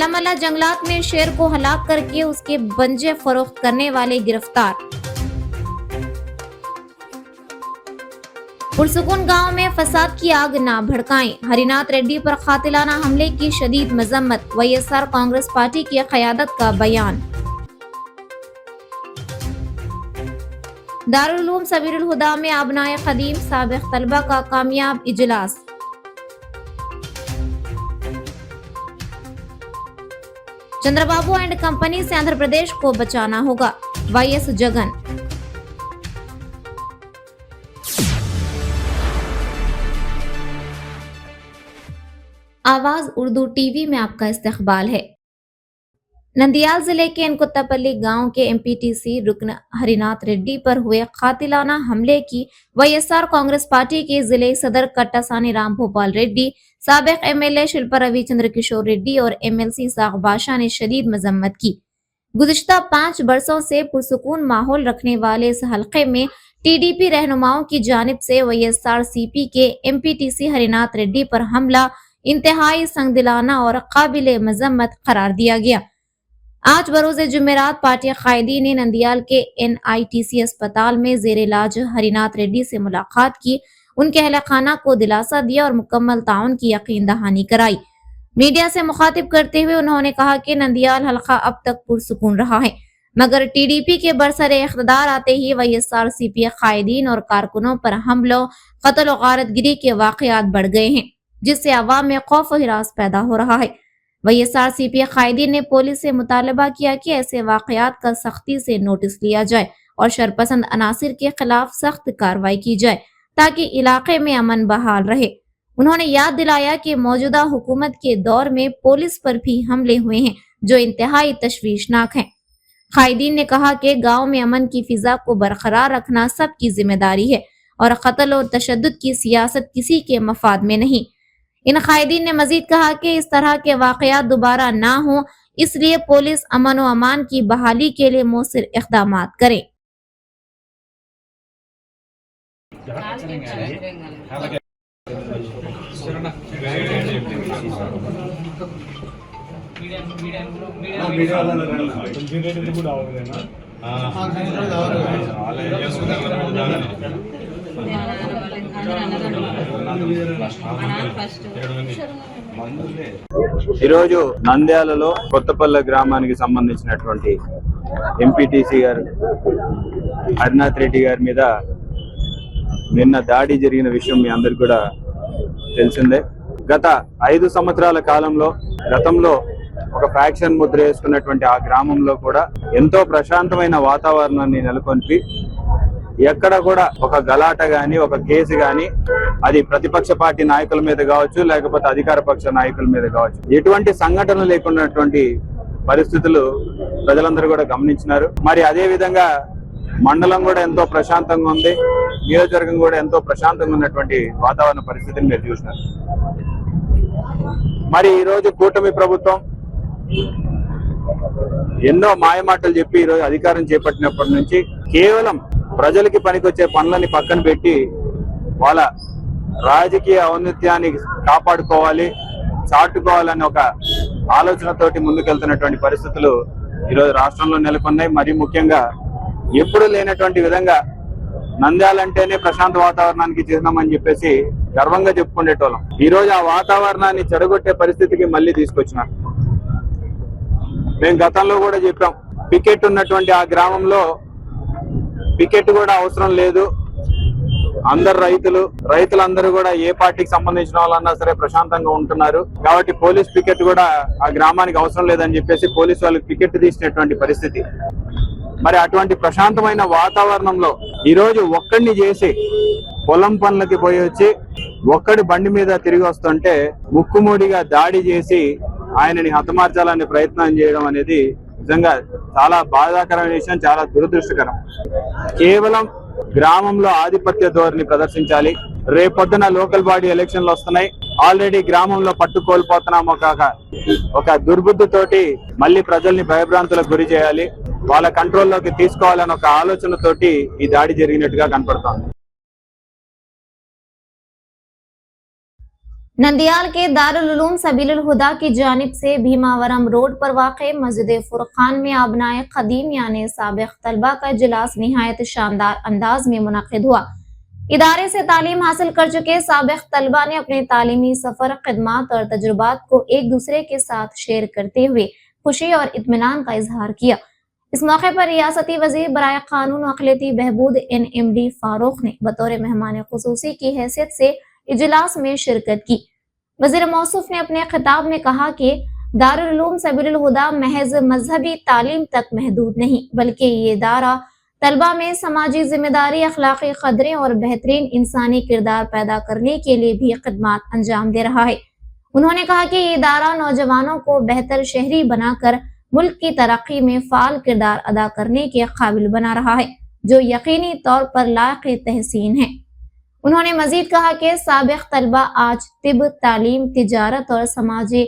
अल्लामला जंगलात में शेर को हलाक करके उसके बंजे फरोख्त करने वाले गिरफ्तार। पुरसुकून गांव में फसाद की आग ना भड़काएं। हरिनाथ रेड्डी पर कातिलाना हमले की शदीद मजम्मत। वाईएसआर कांग्रेस पार्टी की क़यादत का बयान। दारुल उलूम सबीरुल हुदा में अबनाए क़दीम साबिक़ तलबा का कामयाब इजलास। चंद्रबाबू एंड कंपनी से आंध्र प्रदेश को बचाना होगा, वाईएस जगन। आवाज उर्दू टीवी में आपका इस्तकबाल है। नंदियाल जिले के इनकुत्तापल्ली गांव के एमपीटीसी रुकन हरिनाथ रेड्डी पर हुए कातिलाना हमले की वाईएसआर कांग्रेस पार्टी के जिले सदर कट्टासानी राम भोपाल रेड्डी, साबिक एमएलए शिल्पा रविचंद्र किशोर रेड्डी और एमएलसी साग बादशाह ने शदीद मजम्मत की। गुज़िश्ता 5 बरसों से पुरसुकून माहौल रखने वाले इस हल्के में टीडीपी रहनुमाओं की जानिब से वाईएसआर सीपी के एमपीटीसी हरिनाथ रेड्डी पर हमला इंतहाई संगदिलाना और काबिले मजम्मत करार दिया गया। आज बरोज़े जुमेरात पार्टी कायदी ने नंदियाल के एनआईटीसी अस्पताल में जेर इलाज हरिनाथ रेड्डी से मुलाकात की, उनके अहले खाना को दिलासा दिया और मुकम्मल ताउन की यकीन दहानी कराई। मीडिया से मुखातिब करते हुए उन्होंने कहा कि नंदियाल हल्का अब तक पुरसुकून रहा है, मगर टीडीपी के बरसरे इख्तिदार आते ही वाईएसआर सीपी कायदीन और कारकुनों पर हमलों, कत्ल और गारतगिरी के वाकयात बढ़ गए हैं, जिससे अवाम में खौफ और हिरास पैदा हो रहा है। वाईएसआर सीपी कायदीन ने पुलिस से मुतालबा किया कि ऐसे वाकयात का सख्ती से नोटिस लिया जाए और शरपसंद अनासिर के खिलाफ सख्त कार्रवाई की जाए ताकि इलाके में अमन बहाल रहे। उन्होंने याद दिलाया कि मौजूदा हुकूमत के दौर में पुलिस पर भी हमले हुए हैं जो इंतहाई तशवीशनाक हैं। कायदीन ने कहा कि गांव में अमन की फिजा को बरकरार रखना सबकी जिम्मेदारी है और कत्ल और तशद्दुद की सियासत किसी के मफाद में नहीं। इन कायदीन ने मजीद कहा कि इस तरह के वाकयात दोबारा ना हो, इसलिए पुलिस अमन व अमान की बहाली के लिए मौसर इक़दामात करे। ఈరోజు నంద్యాలలో కొత్తపల్లె గ్రామానికి సంబంధించినటువంటి ఎంపీటీసీ గారు హరినాథ్ రెడ్డి గారి మీద నిన్న దాడి జరిగిన విషయం మీ అందరికి కూడా తెలిసిందే. గత 5 సంవత్సరాల కాలంలో గతంలో ఒక ఫ్యాక్షన్ ముద్ర వేసుకున్నటువంటి ఆ గ్రామంలో కూడా ఎంతో ప్రశాంతమైన వాతావరణాన్ని నెలకొల్పి ఎక్కడ కూడా ఒక గలాట గాని ఒక కేసు గాని అది ప్రతిపక్ష పార్టీ నాయకుల మీద కావచ్చు లేకపోతే అధికార పక్ష నాయకుల మీద కావచ్చు ఎటువంటి సంఘటన లేకున్నటువంటి పరిస్థితులు ప్రజలందరూ కూడా గమనించినారు. మరి అదే విధంగా మండలం కూడా ఎంతో ప్రశాంతంగా ఉంది, నియోజకవర్గం కూడా ఎంతో ప్రశాంతంగా ఉన్నటువంటి వాతావరణ పరిస్థితిని మీరు చూసినారు. మరి ఈ రోజు కూటమి ప్రభుత్వం ఎన్నో మాయమాటలు చెప్పి ఈ రోజు అధికారం చేపట్టినప్పటి నుంచి కేవలం ప్రజలకి పనికొచ్చే పనులని పక్కన పెట్టి వాళ్ళ రాజకీయ ఔన్నత్యాన్ని కాపాడుకోవాలి, చాటుకోవాలని ఒక ఆలోచనతోటి ముందుకెళ్తున్నటువంటి పరిస్థితులు ఈరోజు రాష్ట్రంలో నెలకొన్నాయి. మరి ముఖ్యంగా ఎప్పుడు లేనటువంటి విధంగా నంద్యాలంటేనే ప్రశాంత వాతావరణానికి చిహ్నమని చెప్పేసి గర్వంగా చెప్పుకునేటోళ్ళం. ఈ రోజు ఆ వాతావరణాన్ని చెడగొట్టే పరిస్థితికి మళ్ళీ తీసుకొచ్చినారు. మేము గతంలో కూడా చెప్పాం, పికెట్ ఉన్నటువంటి ఆ గ్రామంలో పికెట్ కూడా అవసరం లేదు, అందరు రైతులందరూ కూడా ఏ పార్టీకి సంబంధించిన వాళ్ళన్నా సరే ప్రశాంతంగా ఉంటున్నారు కాబట్టి పోలీస్ పికెట్ కూడా ఆ గ్రామానికి అవసరం లేదని చెప్పేసి పోలీసు వాళ్ళకి పికెట్ తీసినటువంటి పరిస్థితి. మరి అటువంటి ప్రశాంతమైన వాతావరణంలో ఈ రోజు ఒక్కడిని చేసి పొలం పనులకి పోయి వచ్చి ఒక్కడి బండి మీద తిరిగి వస్తుంటే ముక్కుమూడిగా దాడి చేసి ఆయనని హతమార్చాలనే ప్రయత్నం చేయడం అనేది నిజంగా చాలా బాధాకరమైన విషయం, చాలా దురదృష్టకరం. కేవలం గ్రామంలో ఆధిపత్య ధోరణి ప్రదర్శించాలి. రేపొద్దున లోకల్ బాడీ ఎలక్షన్లు వస్తున్నాయి. ఆల్రెడీ గ్రామంలో పట్టు కోల్పోతున్నాం ఒక దుర్బుద్ధితోటి మళ్ళీ ప్రజల్ని భయభ్రాంతులకు గురి చేయాలి, వాళ్ళ కంట్రోల్లోకి తీసుకోవాలని ఒక ఆలోచనతోటి ఈ దాడి జరిగినట్టుగా కనపడుతోంది. नंदियाल के दारुल उलूम सबीलुल हुदा की जानिब से भीमावरम रोड पर वाक़े मस्जिद फुरकान में आबनाए कदीम यानी साबिक तलबा का इजलास निहायत शानदार अंदाज में मुनक़िद हुआ। इदारे से तालीम हासिल कर चुके साबिक तलबा ने अपने तालीमी सफर, खिदमात और तजुर्बात को एक दूसरे के साथ शेयर करते हुए खुशी और इत्मीनान का इजहार किया। इस मौके पर रियासती वजीर बराए कानून और अक़लियती बहबूद NMD फारूक ने बतौर मेहमान खुसूसी की हैसियत से इजलास में शिरकत की। वजीर मौसूफ ने अपने खिताब में कहा कि दारुल उलूम सबीलुल हुदा महज मजहबी तालीम तक महदूद नहीं, बल्कि ये इदारा तलबा में समाजी जिम्मेदारी, अखलाकी कदरें और बेहतरीन इंसानी किरदार पैदा करने के लिए भी खिदमात अंजाम दे रहा है। उन्होंने कहा कि ये इदारा नौजवानों को बेहतर शहरी बनाकर मुल्क की तरक्की में फाल किरदार अदा करने के काबिल बना रहा है, जो यकीनी तौर पर लायक तहसीन है। उन्होंने मजीद कहा कि साबिक तलबा आज तिब, तालीम, तिजारत और समाजी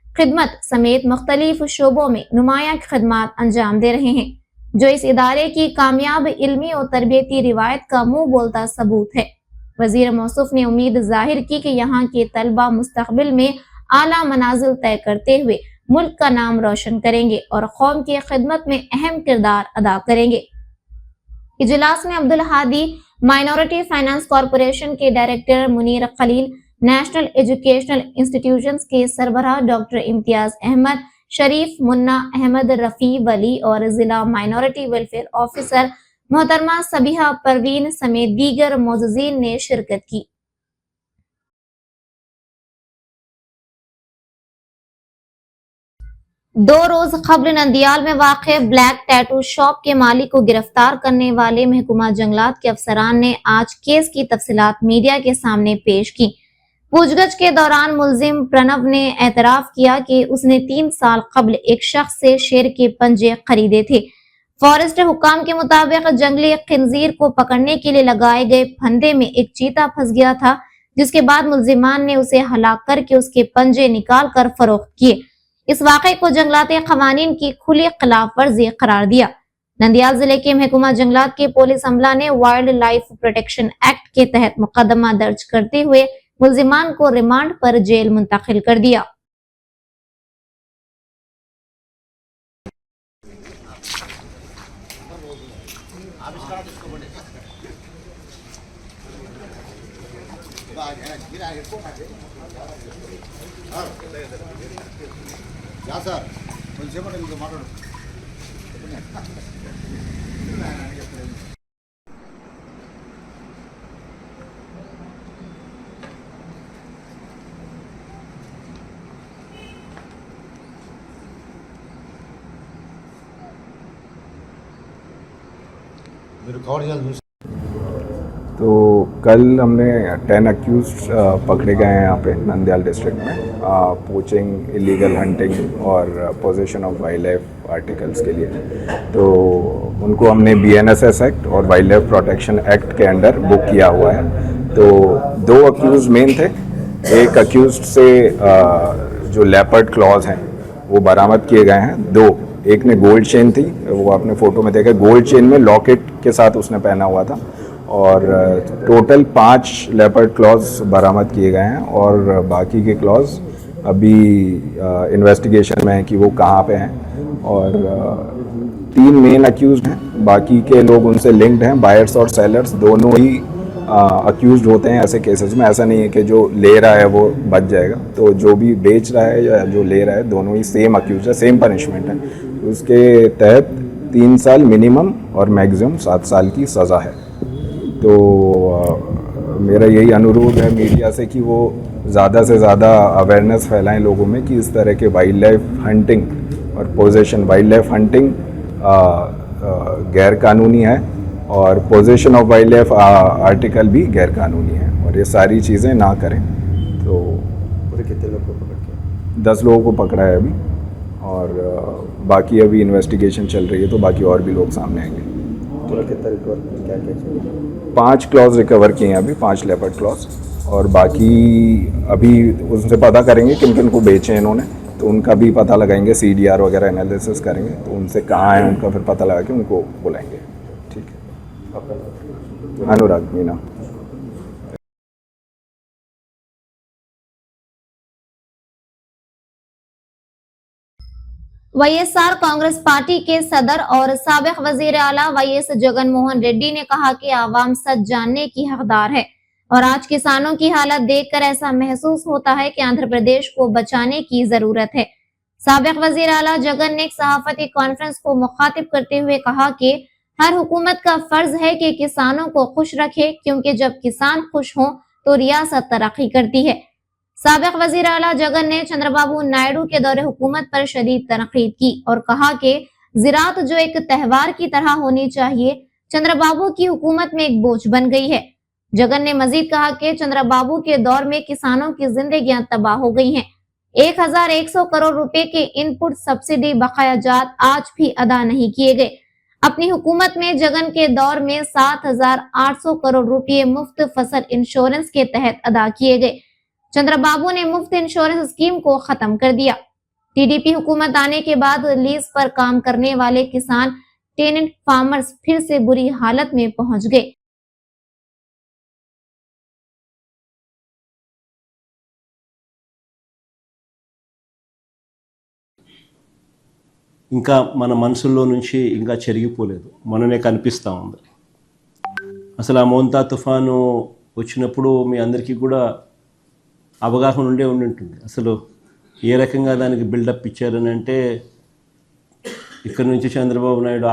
खिदमत समेत मुख्तलिफ शोबों में नुमायां खिदमात अंजाम दे रहे हैं, जो इस इदारे की कामयाब इल्मी और तरबियती रिवायत का मुंह बोलता सबूत है। वजीर मौसूफ ने उम्मीद जाहिर की कि यहाँ के तलबा मुस्तकबिल में आला मनाजिल तय करते हुए मुल्क का नाम रोशन करेंगे और कौम की खिदमत में अहम किरदार अदा करेंगे। इजलास में Abdul Hadi minority finance corporation के director Munir Khalil, national educational institutions के सरबराह डॉक्टर इम्तियाज अहमद, शरीफ, मुन्ना अहमद, रफी वली और जिला माइनॉरिटी वेलफेयर ऑफिसर मोहतरमा सबिहा परवीन समेत दीगर मोअज़्ज़ीन ने शिरकत की। दो रोज कबल नंदियाल में वाक़े ब्लैक टैटू शॉप के मालिक को गिरफ्तार करने वाले महकमा जंगलात के अफसरान ने आज केस की तफसीलात मीडिया के सामने पेश की। पूछगछ के दौरान मुलजिम प्रणव ने एतराफ किया कि उसने 3 साल कबल एक शख्स से शेर के पंजे खरीदे थे। फॉरेस्ट हुकाम के मुताबिक जंगली खिंजीर को पकड़ने के लिए लगाए गए फंदे में एक चीता फंस गया था, जिसके बाद मुलजिमान ने उसे हलाक करके उसके पंजे निकाल कर फरोख्त किए। इस वाक़े को जंगलाती क़वानीन की खुली खिलाफ वर्जी करार दिया। नंदियाल जिले के महकमा जंगलात के पुलिस अमला ने वाइल्ड लाइफ प्रोटेक्शन एक्ट के तहत मुकदमा दर्ज करते हुए मुलजिमान को रिमांड पर जेल मुंतकिल कर दिया। యా సార్ కొంచెంసేపటి మీతో మాట్లాడు మీరు కవర్ చేయాలి చూసి तो कल हमने 10 अक्यूज पकड़े गए हैं यहाँ पे नंदियाल डिस्ट्रिक्ट में पोचिंग, इलीगल हंटिंग और position of wild life articles के लिए। तो उनको हमने BNSS एक्ट और वाइल्ड लाइफ प्रोटेक्शन एक्ट के अंडर बुक किया हुआ है। तो 2 अक्यूज मेन थे। एक अक्यूज से जो लेपर्ड क्लॉज हैं वो बरामद किए गए हैं। 2, एक ने गोल्ड चेन थी, वो आपने फ़ोटो में देखा, गोल्ड चेन में लॉकेट के साथ उसने पहना हुआ था। और टोटल 5 लेपर्ड क्लॉज बरामद किए गए हैं और बाकी के क्लॉज अभी इन्वेस्टिगेशन में है कि वो कहाँ पे हैं। और 3 मेन अक्यूज़ड हैं, बाकी के लोग उनसे लिंक्ड हैं। बायर्स और सेलर्स दोनों ही अक्यूज़ड होते हैं ऐसे केसेस में। ऐसा नहीं है कि जो ले रहा है वो बच जाएगा। तो जो भी बेच रहा है या जो ले रहा है दोनों ही सेम अक्यूज़ है, सेम पनिशमेंट है। उसके तहत 3 साल मिनिमम और मैक्सिमम 7 साल की सज़ा है। तो मेरा यही अनुरोध है मीडिया से कि वो ज़्यादा से ज़्यादा अवेयरनेस फैलाएं लोगों में कि इस तरह के वाइल्ड लाइफ हंटिंग और पोजेशन, वाइल्ड लाइफ हंटिंग गैर कानूनी है और possession of wild life article भी गैर कानूनी है और ये सारी चीज़ें ना करें। तो पूरे कितने लोग को पकड़ के 10 लोगों को पकड़ा है अभी और बाकी अभी इन्वेस्टिगेशन चल रही है, तो बाकी और भी लोग सामने आएंगे। पूरा कितना रिकवर क्या क्या चाहिए? 5 क्लॉज रिकवर किए हैं अभी, 5 लेपर्ड क्लॉज, और बाकी अभी उनसे पता करेंगे किन किन को बेचे हैं इन्होंने, तो उनका भी पता लगाएंगे, CDR वगैरह एनालिसिस करेंगे, तो उनसे कहाँ है उनका फिर पता लगा के उनको बुलाएंगे। ठीक है। अनुराग मीना। वाईएसआर कांग्रेस पार्टी के सदर और साबिक वजीर आला वाईएस जगन मोहन रेड्डी ने कहा कि आवाम सच जानने की हकदार है और आज किसानों की हालत देखकर ऐसा महसूस होता है कि आंध्र प्रदेश को बचाने की जरूरत है। साबिक वजीर आला जगन ने एक सहाफती कॉन्फ्रेंस को मुखातिब करते हुए कहा कि हर हुकूमत का फर्ज है कि किसानों को खुश रखे, क्योंकि जब किसान खुश हों तो रियासत तरक्की करती है। साबिक वजीर आला जगन ने चंद्रबाबू नायडू के दौरे हुकूमत पर शदीद तनकीद की और कहा कि ज़राअत जो एक त्यौहार की तरह होनी चाहिए, चंद्रबाबू की हुकूमत में एक बोझ बन गई है। जगन ने मजीद कहा कि चंद्रबाबू के दौर में किसानों की जिंदगियां तबाह हो गई हैं। 1100 करोड़ रुपए के इनपुट सब्सिडी बकायाजात आज भी अदा नहीं किए गए। अपनी हुकूमत में जगन के दौर में 7,800 करोड़ रुपए मुफ्त फसल इंश्योरेंस के तहत अदा किए गए। चंद्रबाबू ने मुफ्त इंश्योरेंस स्कीम को खत्म कर दिया। टीडीपी हुकूमत आने के बाद लीज पर काम करने वाले किसान टेनेंट फार्मर्स फिर से बुरी हालत में पहुंच गए। ఇంకా మన మనసుల్లో నుంచి ఇంకా చెరిగిపోలేదు, మననే కనిపిస్తూ ఉంది. అసలు ఆ మోంతా తుఫాను వచ్చినప్పుడు మీ అందరికీ కూడా అవగాహన ఉండి ఉంటుంది. అసలు ఏ రకంగా దానికి బిల్డప్ ఇచ్చారని అంటే, ఇక్కడ నుంచి చంద్రబాబు నాయుడు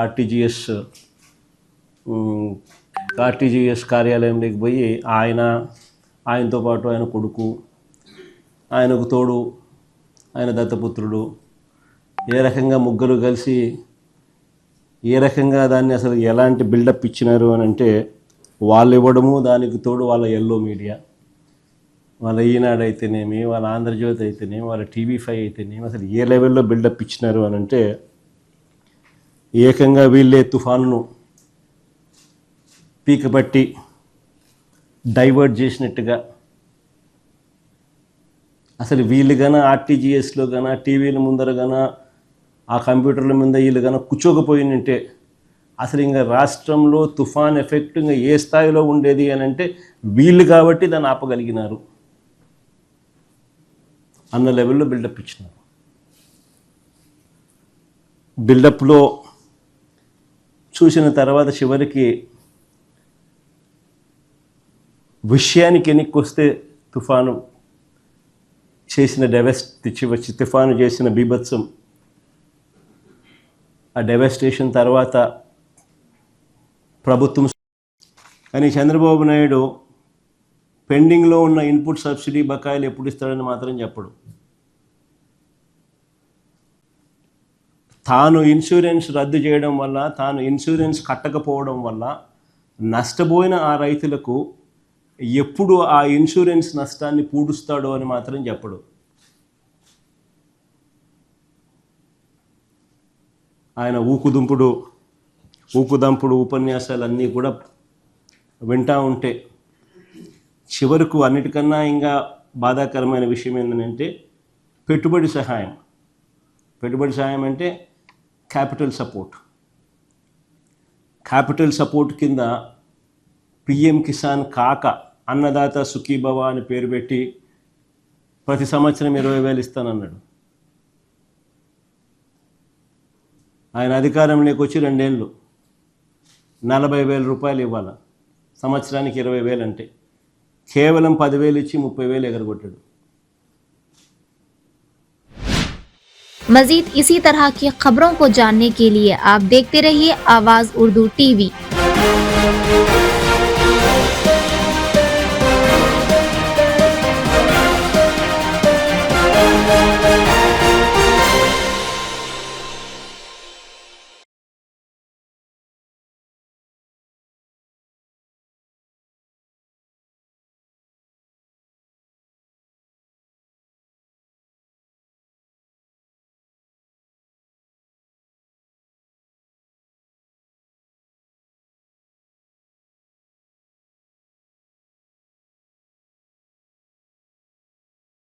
ఆర్టీజీఎస్ కార్యాలయంలోకి పోయి ఆయనతో పాటు ఆయన కొడుకు, ఆయనకు తోడు ఆయన దత్తపుత్రుడు, ఏ రకంగా ముగ్గురు కలిసి ఏ రకంగా దాన్ని అసలు ఎలాంటి బిల్డప్ ఇచ్చినారు అని అంటే, వాళ్ళు ఇవ్వడము, దానికి తోడు వాళ్ళ ఎల్లో మీడియా, వాళ్ళ ఈనాడు అయితేనేమి, వాళ్ళ ఆంధ్రజ్యోతి అయితేనేమి, వాళ్ళ TV5 అయితేనేమి, అసలు ఏ లెవెల్లో బిల్డప్ ఇచ్చినారు అని అంటే, ఏకంగా వీళ్ళే తుఫానును పీకబట్టి డైవర్ట్ చేసినట్టుగా, అసలు వీళ్ళు గన ఆర్టీజీఎస్లో గన టీవీల ముందర గన ఆ కంప్యూటర్ల మీద వీళ్ళు గన కూర్చోకపోయినంటే అసలు ఇంకా రాష్ట్రంలో తుఫాన్ ఎఫెక్ట్ ఇంకా ఏ స్థాయిలో ఉండేది అని అంటే, వీళ్ళు కాబట్టి దాన్ని ఆపగలిగినారు అన్న లెవెల్లో బిల్డప్ ఇచ్చినారు. బిల్డప్లో చూసిన తర్వాత చివరికి విషయానికి ఎన్నిక వస్తే తుఫాను చేసిన తుఫాను చేసిన బీభత్సం, ఆ డెవెస్టేషన్ తర్వాత ప్రభుత్వం. కానీ చంద్రబాబు నాయుడు పెండింగ్లో ఉన్న ఇన్పుట్ సబ్సిడీ బకాయిలు ఎప్పుడు ఇస్తాడని మాత్రం చెప్పడు. తాను ఇన్సూరెన్స్ రద్దు చేయడం వల్ల, తాను ఇన్సూరెన్స్ కట్టకపోవడం వల్ల నష్టపోయిన ఆ రైతులకు ఎప్పుడు ఆ ఇన్సూరెన్స్ నష్టాన్ని పూడుస్తాడో అని మాత్రం చెప్పడు. ఆయన ఊకుదంపుడు ఉపన్యాసాలన్నీ కూడా వింటూ ఉంటే చివరకు అన్నిటికన్నా ఇంకా బాధాకరమైన విషయం ఏంటంటే పెట్టుబడి సహాయం అంటే క్యాపిటల్ సపోర్ట్ కింద PM కిసాన్ కాక అన్నదాత సుఖీభవ అని పేరు పెట్టి ప్రతి సంవత్సరం 20,000 ఇస్తానన్నాడు. ఆయన అధికారంలోకి వచ్చి 2 ఏళ్ళు 40,000 రూపాయలు ఇవ్వాలి, సంవత్సరానికి 20,000 అంటే కేవలం 10,000 ఇచ్చి 30,000 ఎగరగొట్టాడు. मजीद इसी तरह की खबरों को जानने के लिए आप देखते रहिए आवाज उर्दू TV।